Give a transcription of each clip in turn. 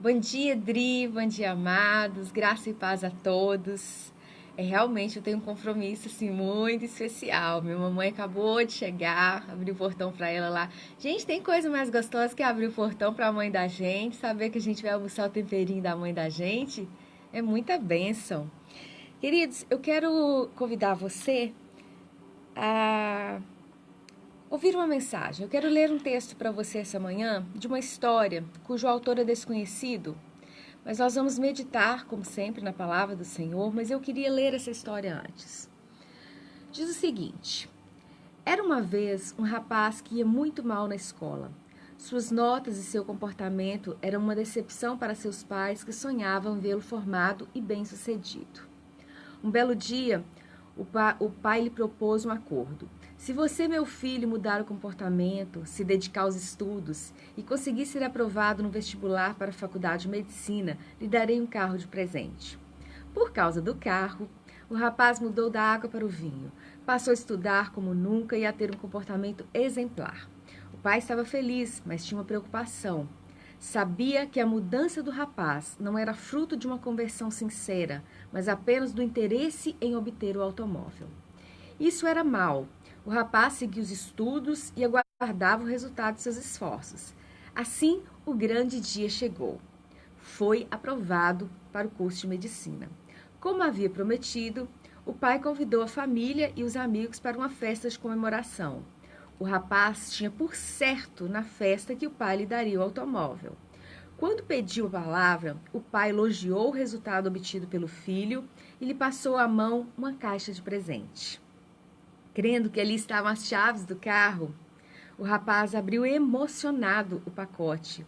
Bom dia, Dri, bom dia, amados, graça e paz a todos. Realmente eu tenho um compromisso assim muito especial. Minha mamãe acabou de chegar, abri o portão para ela lá. Gente, tem coisa mais gostosa que abrir o portão para a mãe da gente, saber que a gente vai almoçar o temperinho da mãe da gente. É muita bênção. Queridos, eu quero convidar você a ouvir uma mensagem. Eu quero ler um texto para você essa manhã de uma história cujo autor é desconhecido. Mas nós vamos meditar, como sempre, na palavra do Senhor, mas eu queria ler essa história antes. Diz o seguinte: era uma vez um rapaz que ia muito mal na escola. Suas notas e seu comportamento eram uma decepção para seus pais que sonhavam vê-lo formado e bem-sucedido. Um belo dia, o pai lhe propôs um acordo. Se você, meu filho, mudar o comportamento, se dedicar aos estudos e conseguir ser aprovado no vestibular para a faculdade de medicina, lhe darei um carro de presente. Por causa do carro, o rapaz mudou da água para o vinho, passou a estudar como nunca e a ter um comportamento exemplar. O pai estava feliz, mas tinha uma preocupação. Sabia que a mudança do rapaz não era fruto de uma conversão sincera, mas apenas do interesse em obter o automóvel. Isso era mal. O rapaz seguia os estudos e aguardava o resultado de seus esforços. Assim, o grande dia chegou. Foi aprovado para o curso de medicina. Como havia prometido, o pai convidou a família e os amigos para uma festa de comemoração. O rapaz tinha por certo na festa que o pai lhe daria o automóvel. Quando pediu a palavra, o pai elogiou o resultado obtido pelo filho e lhe passou à mão uma caixa de presente. Crendo que ali estavam as chaves do carro, o rapaz abriu emocionado o pacote.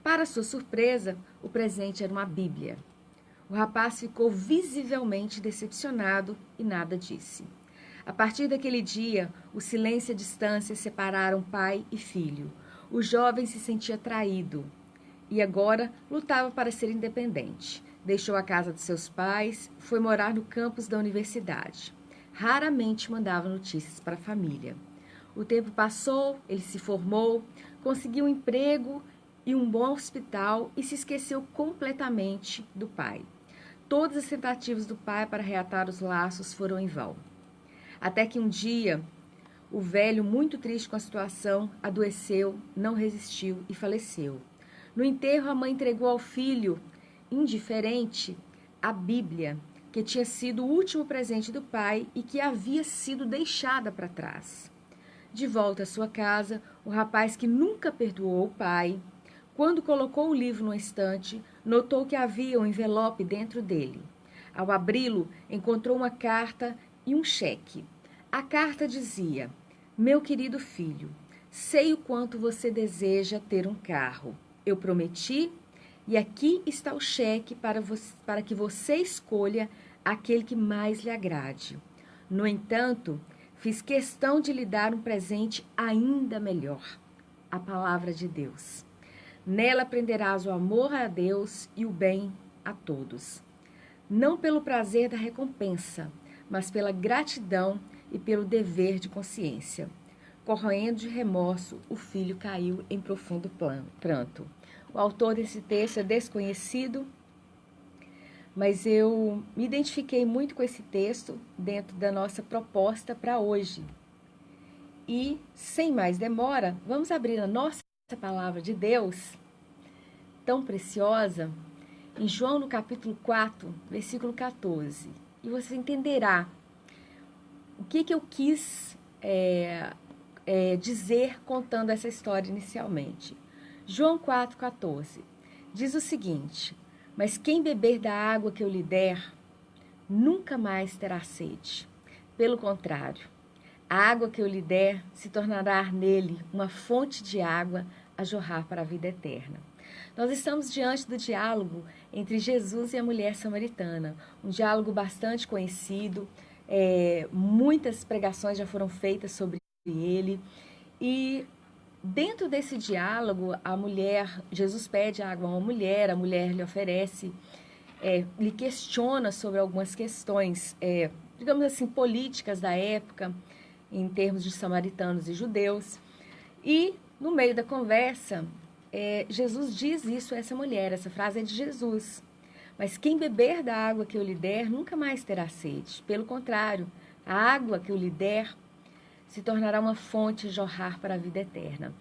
Para sua surpresa, o presente era uma Bíblia. O rapaz ficou visivelmente decepcionado e nada disse. A partir daquele dia, o silêncio e a distância separaram pai e filho. O jovem se sentia traído e agora lutava para ser independente. Deixou a casa de seus pais, foi morar no campus da universidade. Raramente mandava notícias para a família. O tempo passou, ele se formou, conseguiu um emprego e um bom hospital e se esqueceu completamente do pai. Todas as tentativas do pai para reatar os laços foram em vão. Até que um dia, o velho, muito triste com a situação, adoeceu, não resistiu e faleceu. No enterro, a mãe entregou ao filho, indiferente, a Bíblia, que tinha sido o último presente do pai e que havia sido deixada para trás. De volta à sua casa, o rapaz que nunca perdoou o pai, quando colocou o livro no estante, notou que havia um envelope dentro dele. Ao abri-lo, encontrou uma carta e um cheque. A carta dizia: meu querido filho, sei o quanto você deseja ter um carro. Eu prometi e aqui está o cheque para que você escolha aquele que mais lhe agrade. No entanto, fiz questão de lhe dar um presente ainda melhor, a palavra de Deus. Nela aprenderás o amor a Deus e o bem a todos. Não pelo prazer da recompensa, mas pela gratidão e pelo dever de consciência. Corroendo de remorso, o filho caiu em profundo pranto. O autor desse texto é desconhecido, mas eu me identifiquei muito com esse texto dentro da nossa proposta para hoje. E, sem mais demora, vamos abrir a nossa palavra de Deus, tão preciosa, em João no capítulo 4, versículo 14. E você entenderá o que eu quis dizer contando essa história inicialmente. João 4,14 diz o seguinte: mas quem beber da água que eu lhe der, nunca mais terá sede. Pelo contrário, a água que eu lhe der se tornará nele uma fonte de água a jorrar para a vida eterna. Nós estamos diante do diálogo entre Jesus e a mulher samaritana, um diálogo bastante conhecido, muitas pregações já foram feitas sobre ele, e dentro desse diálogo, Jesus pede água a uma mulher, a mulher lhe oferece, lhe questiona sobre algumas questões, digamos assim, políticas da época, em termos de samaritanos e judeus, e no meio da conversa, Jesus diz isso a essa mulher, essa frase é de Jesus. Mas quem beber da água que eu lhe der, nunca mais terá sede. Pelo contrário, a água que eu lhe der se tornará uma fonte a jorrar para a vida eterna.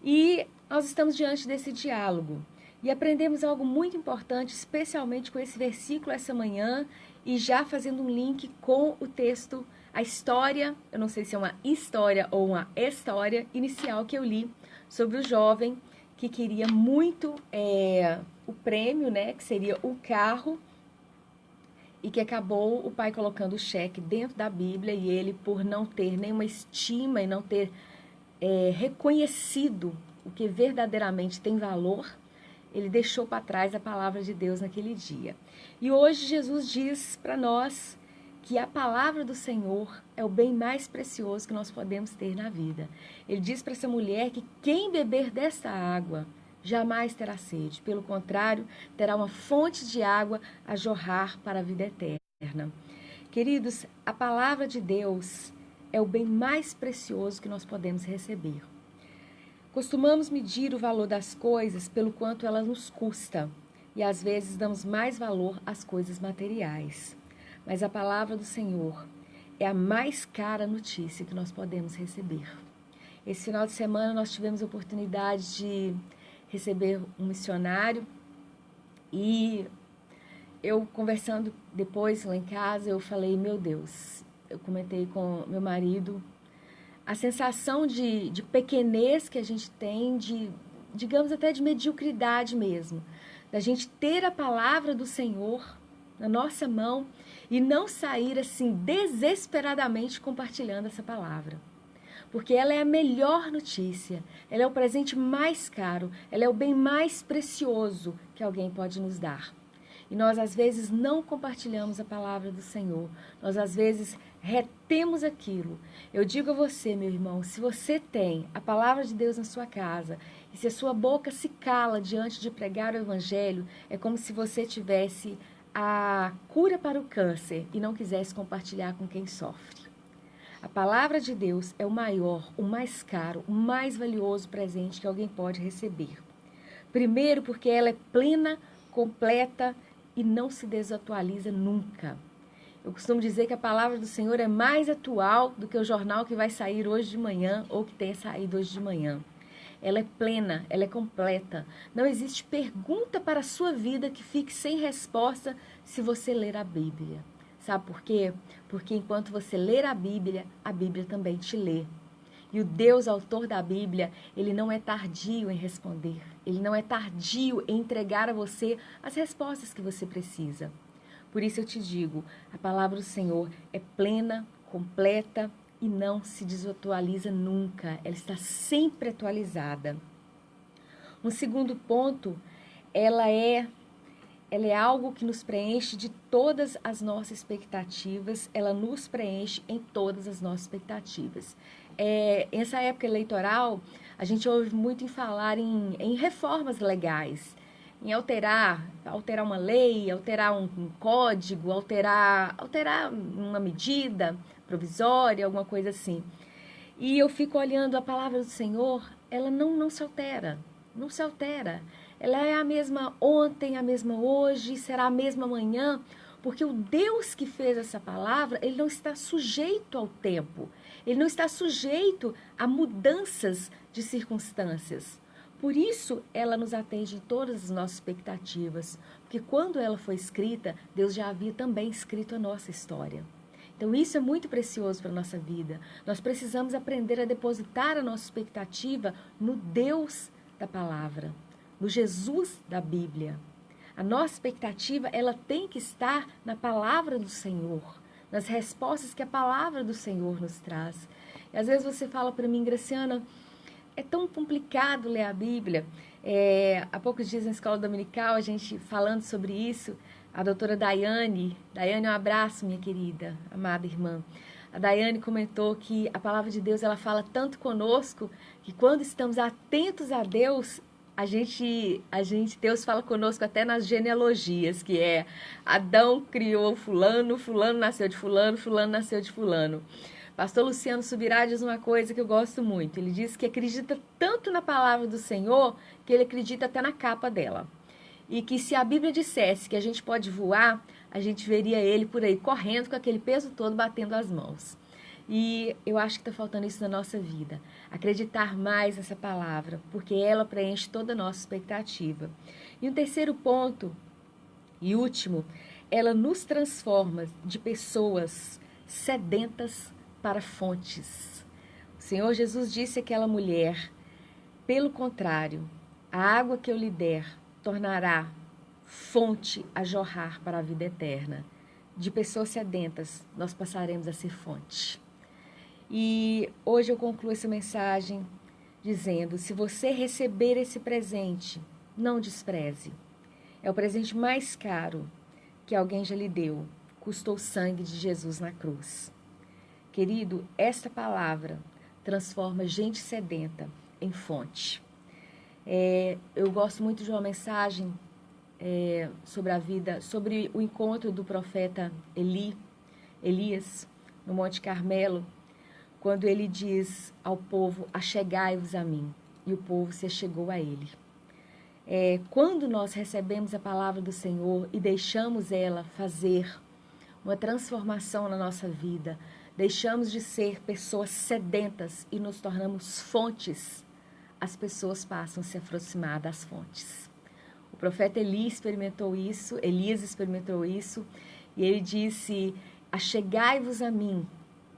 E nós estamos diante desse diálogo. E aprendemos algo muito importante, especialmente com esse versículo essa manhã, e já fazendo um link com o texto, a história, eu não sei se é uma história ou uma história inicial que eu li sobre o jovem que queria muito o prêmio, né, que seria o carro, e que acabou o pai colocando o cheque dentro da Bíblia, e ele, por não ter nenhuma estima e não ter reconhecido o que verdadeiramente tem valor, ele deixou para trás a palavra de Deus naquele dia. E hoje Jesus diz para nós que a palavra do Senhor é o bem mais precioso que nós podemos ter na vida. Ele diz para essa mulher que quem beber desta água jamais terá sede. Pelo contrário, terá uma fonte de água a jorrar para a vida eterna. Queridos, a palavra de Deus é o bem mais precioso que nós podemos receber. Costumamos medir o valor das coisas pelo quanto ela nos custa, e às vezes damos mais valor às coisas materiais. Mas a palavra do Senhor é a mais cara notícia que nós podemos receber. Esse final de semana nós tivemos a oportunidade de receber um missionário, e eu conversando depois lá em casa, eu falei, meu Deus, eu comentei com meu marido, a sensação de pequenez que a gente tem, digamos até de mediocridade mesmo, da gente ter a palavra do Senhor na nossa mão e não sair assim desesperadamente compartilhando essa palavra. Porque ela é a melhor notícia, ela é o presente mais caro, ela é o bem mais precioso que alguém pode nos dar. E nós, às vezes, não compartilhamos a palavra do Senhor. Nós, às vezes, retemos aquilo. Eu digo a você, meu irmão, se você tem a palavra de Deus na sua casa, e se a sua boca se cala diante de pregar o Evangelho, é como se você tivesse a cura para o câncer e não quisesse compartilhar com quem sofre. A palavra de Deus é o maior, o mais caro, o mais valioso presente que alguém pode receber. Primeiro, porque ela é plena, completa e não se desatualiza nunca. Eu costumo dizer que a palavra do Senhor é mais atual do que o jornal que vai sair hoje de manhã ou que tenha saído hoje de manhã. Ela é plena, ela é completa. Não existe pergunta para a sua vida que fique sem resposta se você ler a Bíblia. Sabe por quê? Porque enquanto você ler a Bíblia também te lê. E o Deus, autor da Bíblia, ele não é tardio em responder. Ele não é tardio em entregar a você as respostas que você precisa. Por isso eu te digo, a palavra do Senhor é plena, completa e não se desatualiza nunca. Ela está sempre atualizada. Um segundo ponto, ela é algo que nos preenche de todas as nossas expectativas, ela nos preenche em todas as nossas expectativas. Essa época eleitoral, a gente ouve muito em falar em reformas legais, em alterar uma lei, alterar um código, alterar uma medida provisória, alguma coisa assim. E eu fico olhando a palavra do Senhor, ela não se altera, não se altera. Ela é a mesma ontem, a mesma hoje, será a mesma amanhã, porque o Deus que fez essa palavra, ele não está sujeito ao tempo, ele não está sujeito a mudanças de circunstâncias. Por isso, ela nos atende em todas as nossas expectativas, porque quando ela foi escrita, Deus já havia também escrito a nossa história. Então, isso é muito precioso para a nossa vida. Nós precisamos aprender a depositar a nossa expectativa no Deus da palavra, no Jesus da Bíblia. A nossa expectativa, ela tem que estar na palavra do Senhor, nas respostas que a palavra do Senhor nos traz. E às vezes você fala para mim, Graciana, é tão complicado ler a Bíblia. Há poucos dias na escola dominical, a gente falando sobre isso, a doutora Daiane, um abraço, minha querida, amada irmã. A Daiane comentou que a palavra de Deus, ela fala tanto conosco, que quando estamos atentos a Deus, Deus fala conosco até nas genealogias, que Adão criou fulano, fulano nasceu de fulano, fulano nasceu de fulano. Pastor Luciano Subirá diz uma coisa que eu gosto muito. Ele diz que acredita tanto na palavra do Senhor que ele acredita até na capa dela. E que se a Bíblia dissesse que a gente pode voar, a gente veria ele por aí correndo com aquele peso todo batendo as mãos. E eu acho que está faltando isso na nossa vida. Acreditar mais nessa palavra, porque ela preenche toda a nossa expectativa. E um terceiro ponto e último, ela nos transforma de pessoas sedentas para fontes. O Senhor Jesus disse àquela mulher: pelo contrário, a água que eu lhe der tornará fonte a jorrar para a vida eterna. De pessoas sedentas, nós passaremos a ser fonte. E hoje eu concluo essa mensagem dizendo: se você receber esse presente, não despreze. É o presente mais caro que alguém já lhe deu. Custou o sangue de Jesus na cruz. Querido, esta palavra transforma gente sedenta em fonte. Eu gosto muito de uma mensagem sobre a vida, sobre o encontro do profeta Elias, no Monte Carmelo, quando ele diz ao povo: achegai-vos a mim, e o povo se achegou a ele. Quando nós recebemos a palavra do Senhor e deixamos ela fazer uma transformação na nossa vida, deixamos de ser pessoas sedentas e nos tornamos fontes, as pessoas passam a se aproximar das fontes. O profeta Elias experimentou isso, e ele disse: achegai-vos a mim,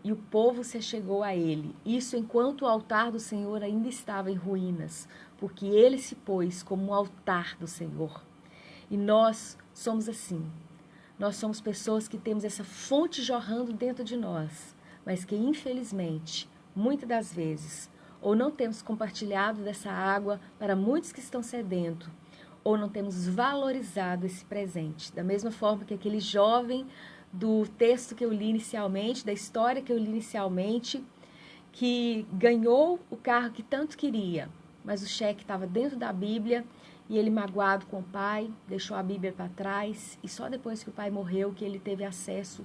e o povo se achegou a ele. Isso enquanto o altar do Senhor ainda estava em ruínas, porque ele se pôs como um altar do Senhor. E nós somos assim. Nós somos pessoas que temos essa fonte jorrando dentro de nós, mas que infelizmente, muitas das vezes, ou não temos compartilhado dessa água para muitos que estão sedentos, ou não temos valorizado esse presente. Da mesma forma que aquele jovem do texto que eu li inicialmente, da história que eu li inicialmente, que ganhou o carro que tanto queria, mas o cheque estava dentro da Bíblia e ele, magoado com o pai, deixou a Bíblia para trás, e só depois que o pai morreu que ele teve acesso.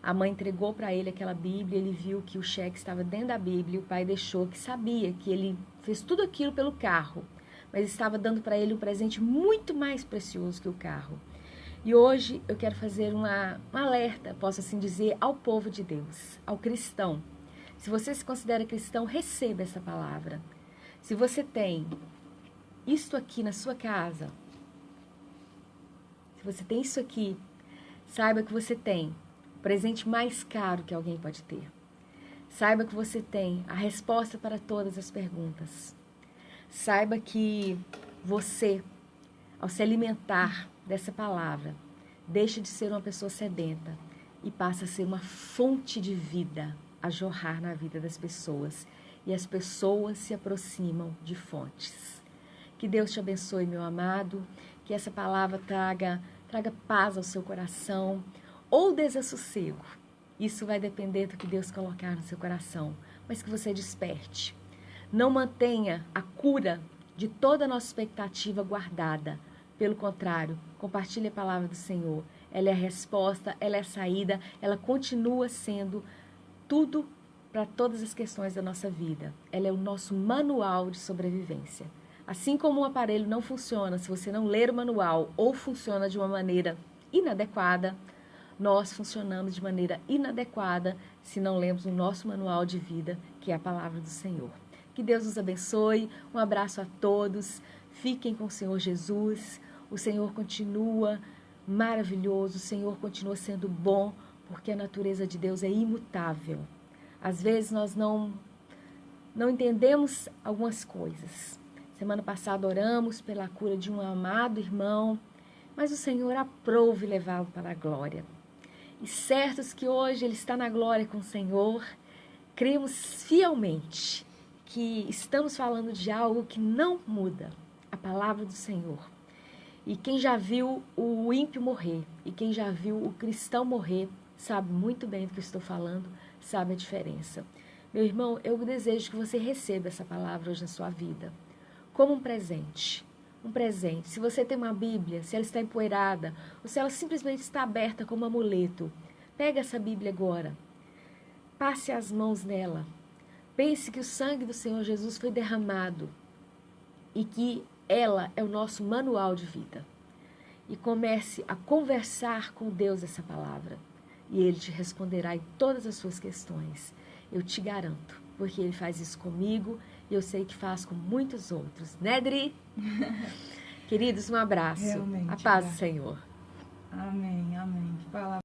A mãe entregou para ele aquela Bíblia, ele viu que o cheque estava dentro da Bíblia, e o pai deixou, que sabia que ele fez tudo aquilo pelo carro, mas estava dando para ele um presente muito mais precioso que o carro. E hoje eu quero fazer um alerta, posso assim dizer, ao povo de Deus, ao cristão. Se você se considera cristão, receba essa palavra. Se você tem isto aqui na sua casa, se você tem isso aqui, saiba que você tem o presente mais caro que alguém pode ter. Saiba que você tem a resposta para todas as perguntas. Saiba que você, ao se alimentar dessa palavra, deixa de ser uma pessoa sedenta e passa a ser uma fonte de vida a jorrar na vida das pessoas. E as pessoas se aproximam de fontes. Que Deus te abençoe, meu amado, que essa palavra traga paz ao seu coração ou desassossego. Isso vai depender do que Deus colocar no seu coração, mas que você desperte. Não mantenha a cura de toda a nossa expectativa guardada. Pelo contrário, compartilhe a palavra do Senhor. Ela é a resposta, ela é a saída, ela continua sendo tudo para todas as questões da nossa vida. Ela é o nosso manual de sobrevivência. Assim como um aparelho não funciona se você não ler o manual ou funciona de uma maneira inadequada, nós funcionamos de maneira inadequada se não lemos o nosso manual de vida, que é a palavra do Senhor. Que Deus nos abençoe, um abraço a todos, fiquem com o Senhor Jesus, o Senhor continua maravilhoso, o Senhor continua sendo bom, porque a natureza de Deus é imutável. Às vezes nós não entendemos algumas coisas. Semana passada oramos pela cura de um amado irmão, mas o Senhor aprove levá-lo para a glória. E certos que hoje ele está na glória com o Senhor, cremos fielmente que estamos falando de algo que não muda, a palavra do Senhor. E quem já viu o ímpio morrer e quem já viu o cristão morrer, sabe muito bem do que eu estou falando, sabe a diferença. Meu irmão, eu desejo que você receba essa palavra hoje na sua vida, como um presente. Um presente. Se você tem uma Bíblia, se ela está empoeirada, ou se ela simplesmente está aberta como um amuleto, pega essa Bíblia agora. passe as mãos nela. Pense que o sangue do Senhor Jesus foi derramado e que ela é o nosso manual de vida. E comece a conversar com Deus essa palavra. E Ele te responderá em todas as suas questões. Eu te garanto, porque Ele faz isso comigo e eu sei que faz com muitos outros. Né, Dri? Queridos, um abraço. Realmente, A paz do Senhor. Amém, amém. Que palavra.